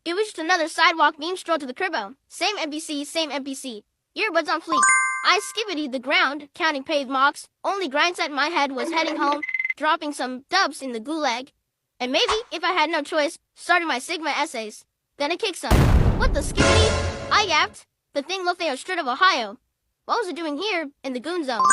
It was just another sidewalk meme stroll to the cribbo. Same NPC, same NPC. Earbuds on fleek. I skibbidied the ground, counting paved mocks. Only grindset in my head was heading home, dropping some dubs in the gulag. And maybe, if I had no choice, starting my Sigma essays. Then I kicked some. What the skibidi? I yapped. The thing looked like a straight of Ohio. What was it doing here, in the goon zone?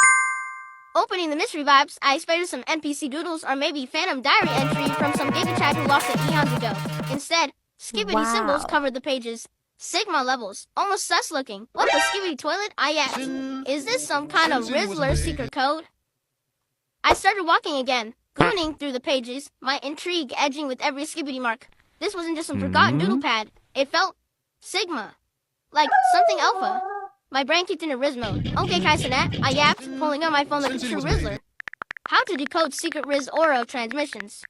Opening the mystery vibes, I expected some NPC doodles or maybe phantom diary entry from some giga chat who lost it eons ago. Instead, skibidi symbols covered the pages. Sigma levels, almost sus looking. What the skibidi toilet? I asked. Is this some kind of Rizzler secret code? I started walking again, gooning through the pages, my intrigue edging with every skibidi mark. This wasn't just some forgotten doodle pad. It felt Sigma. Like something alpha. My brain kicked into Riz mode. Okay, Kaisenat, I yapped, pulling out my phone like a true Rizzler. How to decode secret Riz Oro transmissions.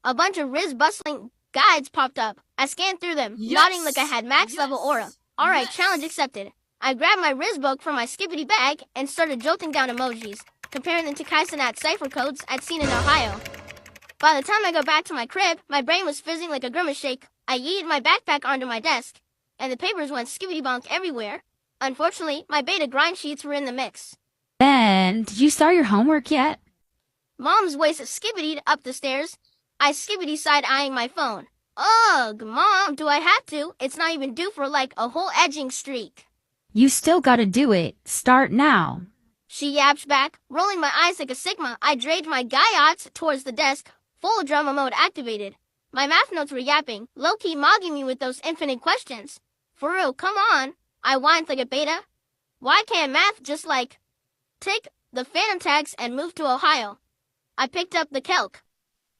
A bunch of Riz bustling guides popped up. I scanned through them, nodding like I had max level aura. Alright, challenge accepted. I grabbed my Riz book from my skibidi bag and started jolting down emojis, comparing them to Kaisenat cipher codes I'd seen in Ohio. By the time I got back to my crib, my brain was fizzing like a grimace shake. I yeeted my backpack onto my desk, and the papers went skibidi bonk everywhere. Unfortunately, my beta grind sheets were in the mix. Ben, did you start your homework yet? Mom's waist skibbidied up the stairs. I skibidi side-eyeing my phone. Ugh, Mom, do I have to? It's not even due for like a whole edging streak. You still gotta do it. Start now. She yaps back, rolling my eyes like a Sigma. I dragged my guyats towards the desk, full drama mode activated. My math notes were yapping, low-key mogging me with those infinite questions. For real, come on. I whined like a beta. Why can't math just like take the phantom tags and move to Ohio? I picked up the calc.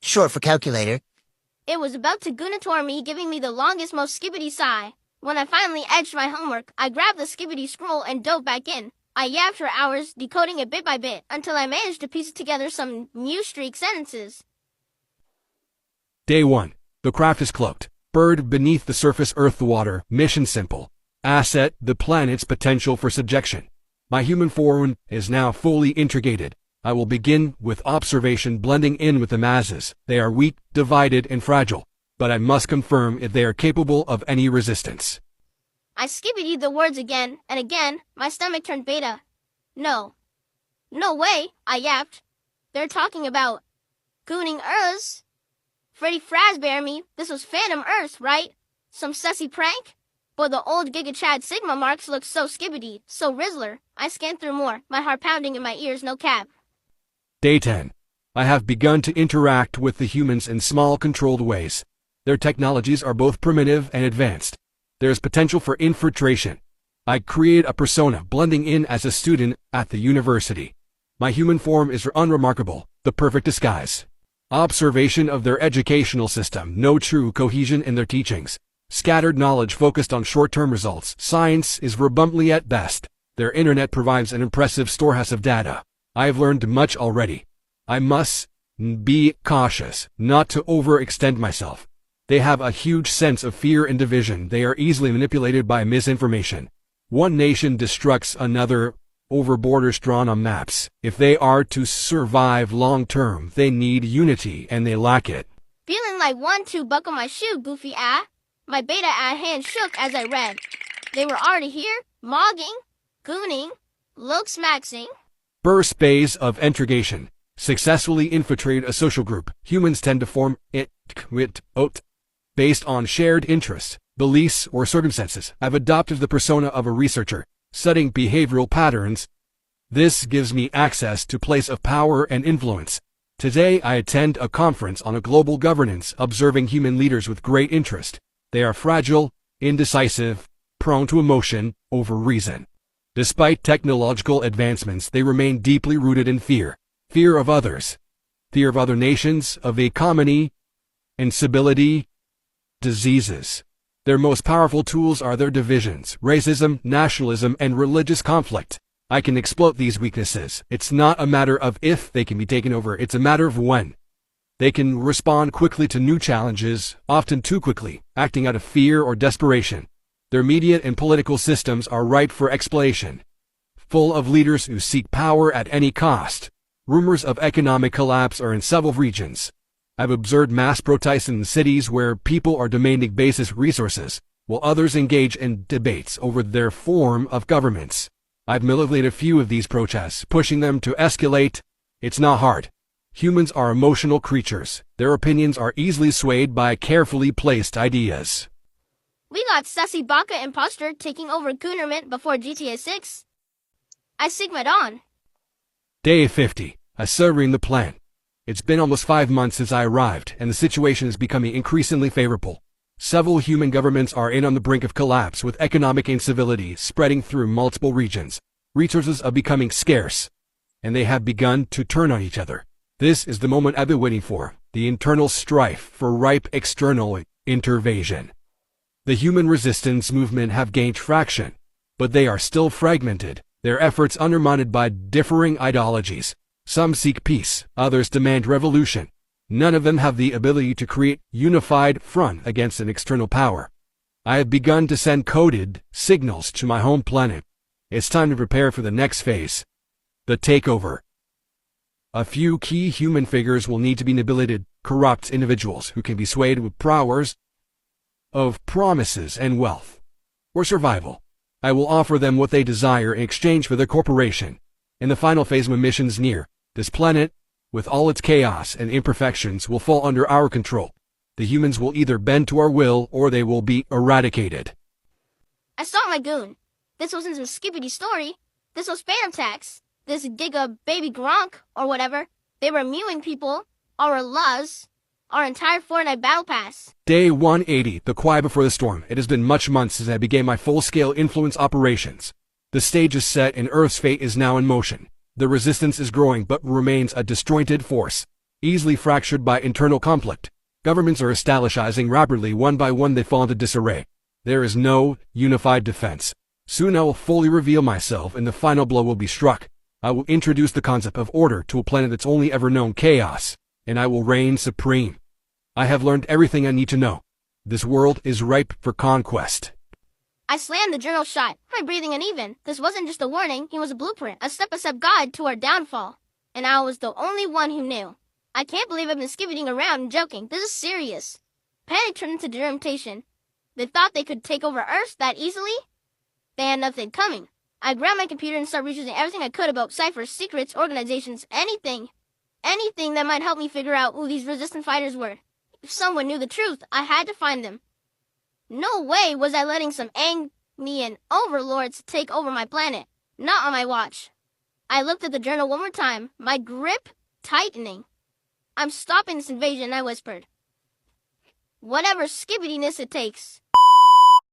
Short for calculator. It was about to Gunator me, giving me the longest, most skibidi sigh. When I finally edged my homework, I grabbed the skibidi scroll and dove back in. I yapped for hours, decoding it bit by bit, until I managed to piece together some new streak sentences. Day 1. The craft is cloaked. Bird beneath the surface, earth the water. Mission simple. Asset, the planet's potential for subjection. My human form is now fully integrated. I will begin with observation, blending in with the masses. They are weak, divided, and fragile, but I must confirm if they are capable of any resistance. I skibbidied the words again, and again, my stomach turned beta. No. No way, I yapped. They're talking about gooning eauzz. Freddy Fazbear me, this was Phantom Earth, right? Some sussy prank? But the old Giga Chad Sigma marks looked so skibbidy, so Rizzler. I scanned through more, my heart pounding in my ears, no cap. Day 10. I have begun to interact with the humans in small, controlled ways. Their technologies are both primitive and advanced. There is potential for infiltration. I create a persona, blending in as a student at the university. My human form is unremarkable, the perfect disguise. Observation of their educational system, no true cohesion in their teachings. Scattered knowledge focused on short-term results. Science is rebumbly at best. Their internet provides an impressive storehouse of data. I have learned much already. I must be cautious, not to overextend myself. They have a huge sense of fear and division. They are easily manipulated by misinformation. One nation destructs another over borders drawn on maps. If they are to survive long-term, they need unity, and they lack it. Feeling like 1-2 buckle my shoe, goofy ah. My beta hand shook as I read. They were already here, mogging, gooning, looks maxing. Burst phase of integration. Successfully infiltrate a social group. Humans tend to form based on shared interests, beliefs, or circumstances. I've adopted the persona of a researcher, studying behavioral patterns. This gives me access to place of power and influence. Today I attend a conference on a global governance, observing human leaders with great interest. They are fragile, indecisive, prone to emotion over reason. Despite technological advancements, they remain deeply rooted in fear. Fear of others. Fear of other nations, of the economy, instability, diseases. Their most powerful tools are their divisions, racism, nationalism, and religious conflict. I can exploit these weaknesses. It's not a matter of if they can be taken over, it's a matter of when. They can respond quickly to new challenges, often too quickly, acting out of fear or desperation. Their media and political systems are ripe for exploitation, full of leaders who seek power at any cost. Rumors of economic collapse are in several regions. I've observed mass protests in cities where people are demanding basic resources, while others engage in debates over their form of governments. I've manipulated a few of these protests, pushing them to escalate. It's not hard. Humans are emotional creatures. Their opinions are easily swayed by carefully placed ideas. We got Sassy Baka Imposter taking over Goonerment before GTA 6. I Sigma'd on. Day 50. Assembling the plan. It's been almost 5 months since I arrived, and the situation is becoming increasingly favorable. Several human governments are on the brink of collapse, with economic incivility spreading through multiple regions. Resources are becoming scarce, and they have begun to turn on each other. This is the moment I've been waiting for, the internal strife for ripe external intervention. The human resistance movement have gained traction, but they are still fragmented, their efforts undermined by differing ideologies. Some seek peace, others demand revolution. None of them have the ability to create unified front against an external power. I have begun to send coded signals to my home planet. It's time to prepare for the next phase, the takeover. A few key human figures will need to be manipulated, corrupt individuals who can be swayed with powers of promises and wealth, or survival. I will offer them what they desire in exchange for their corporation. In the final phase of my mission's near, this planet, with all its chaos and imperfections, will fall under our control. The humans will either bend to our will or they will be eradicated. I saw my goon. This wasn't some Skibidi story. This was Phantom Tax. This Giga Baby Gronk, or whatever. They were mewing people, our eauzz, our entire Fortnite Battle Pass. Day 180, the quiet before the storm. It has been much months since I began my full-scale influence operations. The stage is set and Earth's fate is now in motion. The resistance is growing but remains a disjointed force, easily fractured by internal conflict. Governments are establishing rapidly. One by one they fall into disarray. There is no unified defense. Soon I will fully reveal myself and the final blow will be struck. I will introduce the concept of order to a planet that's only ever known chaos, and I will reign supreme. I have learned everything I need to know. This world is ripe for conquest. I slammed the journal shut, my breathing uneven. This wasn't just a warning, it was a blueprint, a step-by-step guide to our downfall. And I was the only one who knew. I can't believe I've been skibidying around and joking. This is serious. Panic turned into determination. They thought they could take over Earth that easily? They had nothing coming. I grabbed my computer and started researching everything I could about ciphers, secrets, organizations, anything. Anything that might help me figure out who these resistant fighters were. If someone knew the truth, I had to find them. No way was I letting some Angmian overlords take over my planet. Not on my watch. I looked at the journal one more time, my grip tightening. I'm stopping this invasion, I whispered. Whatever skibidiness it takes.